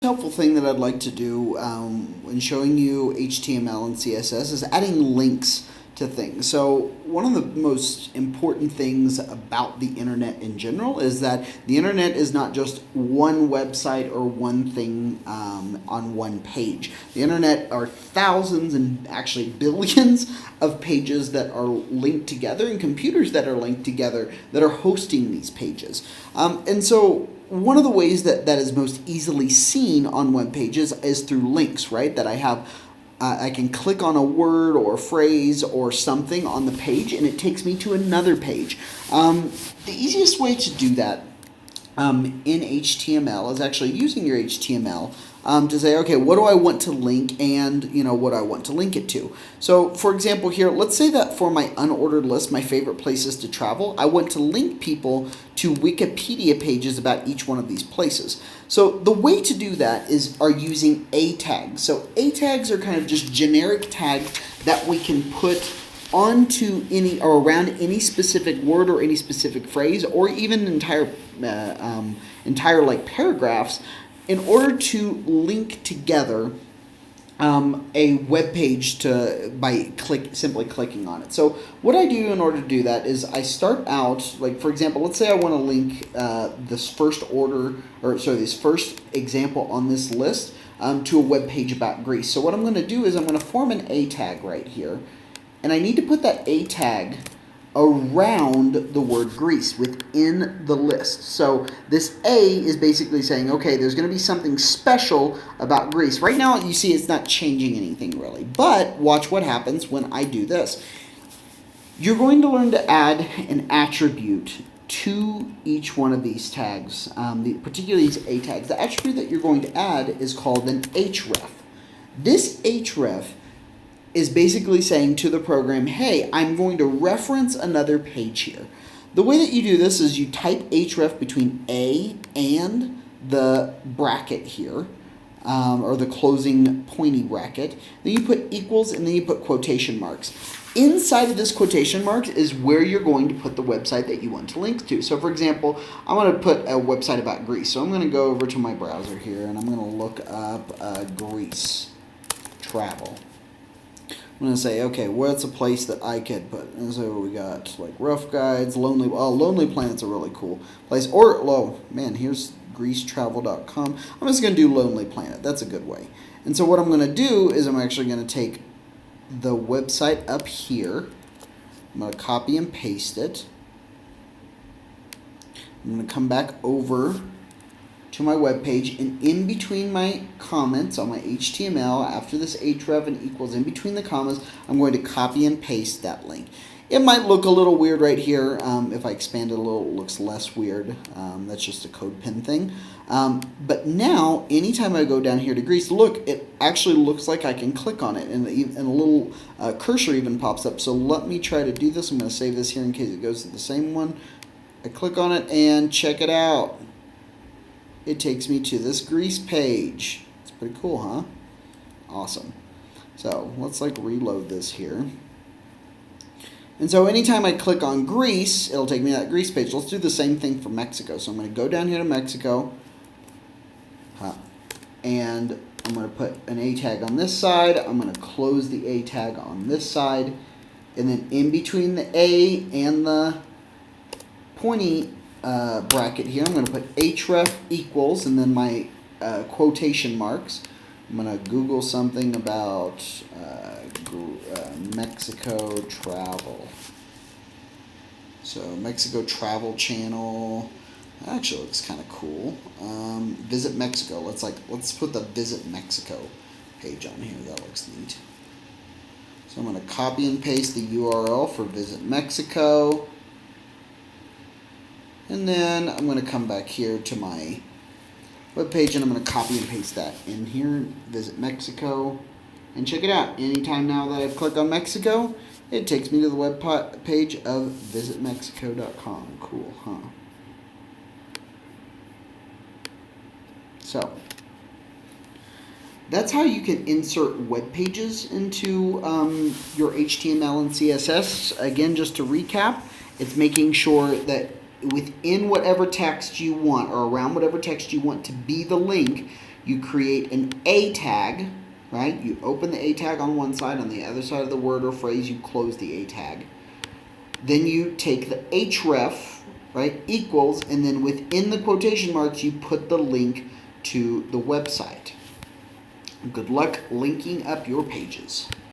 Helpful thing that I'd like to do when showing you HTML and CSS is adding links to things. So one of the most important things about the internet in general is that the internet is not just one website or one thing on one page. The internet are thousands and actually billions of pages that are linked together and computers that are linked together that are hosting these pages. And so one of the ways that is most easily seen on web pages is through links, right? That I can click on a word or a phrase or something on the page and it takes me to another page. The easiest way to do that in HTML is actually using your HTML to say, okay, what do I want to link and, what do I want to link it to? So, for example here, let's say that for my unordered list, my favorite places to travel, I want to link people to Wikipedia pages about each one of these places. So the way to do that are using A tags. So A tags are kind of just generic tags that we can put onto any or around any specific word or any specific phrase or even entire like paragraphs in order to link together a web page by simply clicking on it. So what I do in order to do that is I start out, like for example, let's say I want to link this first example on this list to a web page about Greece. So what I'm going to do is I'm going to form an A tag right here, and I need to put that A tag around the word Greece within the list. So this A is basically saying, okay, there's going to be something special about Greece. Right now, you see it's not changing anything really, but watch what happens when I do this. You're going to learn to add an attribute to each one of these tags, particularly these A tags. The attribute that you're going to add is called an href. This href is basically saying to the program, hey, I'm going to reference another page here. The way that you do this is you type href between A and the bracket here, or the closing pointy bracket. Then you put equals and then you put quotation marks. Inside of this quotation marks is where you're going to put the website that you want to link to. So for example, I want to put a website about Greece. So I'm going to go over to my browser here and I'm going to look up Greece travel. I'm going to say, okay, what's a place that I could put? And so we got like Rough Guides, Lonely Planet's a really cool place. Or, here's GreeceTravel.com. I'm just going to do Lonely Planet. That's a good way. And so what I'm going to do is I'm actually going to take the website up here. I'm going to copy and paste it. I'm going to come back over to my web page, and in between my comments on my HTML, after this href and equals, in between the commas, I'm going to copy and paste that link. It might look a little weird right here. If I expand it a little, it looks less weird. That's just a CodePen thing. But now, anytime I go down here to Greece, look, it actually looks like I can click on it, and a little cursor even pops up. So let me try to do this. I'm going to save this here in case it goes to the same one. I click on it, and check it out. It takes me to this Greece page. It's pretty cool, huh? Awesome. So let's reload this here. And so anytime I click on Greece, it'll take me to that Greece page. Let's do the same thing for Mexico. So I'm going to go down here to Mexico. And I'm going to put an A tag on this side. I'm going to close the A tag on this side. And then in between the A and the pointy bracket here, I'm going to put href equals and then my quotation marks. I'm going to Google something about Mexico travel. So Mexico travel channel. That actually looks kind of cool. Visit Mexico. Let's put the Visit Mexico page on here. That looks neat. So I'm going to copy and paste the URL for Visit Mexico. And then I'm going to come back here to my web page and I'm going to copy and paste that in here, Visit Mexico. And check it out. Anytime now that I click on Mexico, it takes me to the web page of visitmexico.com. Cool, huh? So that's how you can insert web pages into your HTML and CSS. Again, just to recap, it's making sure that within whatever text you want or around whatever text you want to be the link, You create an A tag, right? You open the A tag on one side, on the other side of the word or phrase, you close the A tag. Then you take the href, right, equals, and then within the quotation marks, you put the link to the website. Good luck linking up your pages.